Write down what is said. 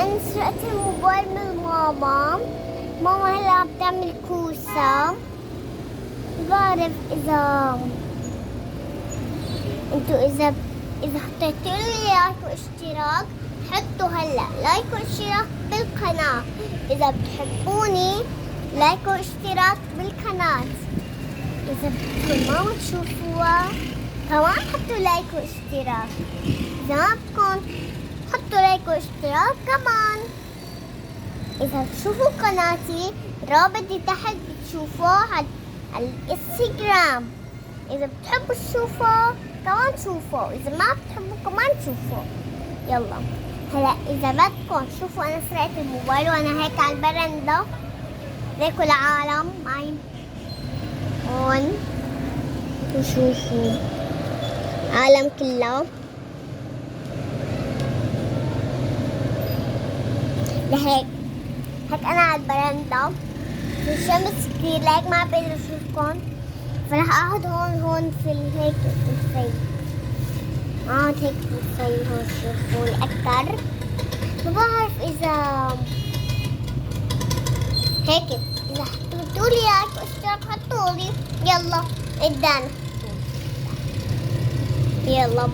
أنا سرقت الموبايل من ماما. ماما هلا عم تعمل كوسة. بعرف إذا انتوا إذا حطيتوا لي لايك واشتراك، حطوا هلا لايك واشتراك بالقناة. إذا بتحبوني لايك واشتراك بالقناة. إذا بدكم ما تشوفوها كمان حطوا لايك واشتراك. إذا ما بدكم حطوا لايك واشتراك كمان. إذا تشوفوا قناتي رابط تحت بتشوفوه على الانستغرام. إذا بتحبوا تشوفوه كمان شوفوا، إذا ما بتحبوا كمان شوفوا. يلا هلا إذا بدكم شوفوا أنا سرقت الموبايل وأنا هيك على البرندة. ليكوا العالم معي هون وشوفوا عالم كله. لهيك أنا على البرندة في الشمس كتير، لهيك ما بقدر أشوفكم، فراح أقعد هون في هيك في الفي. أقعد هيك في الفي هون شوفوني أكتر. ما بعرف إذا هيك إذا حطيتولي لايك واشتراك حطولي. يلا قدام يلا.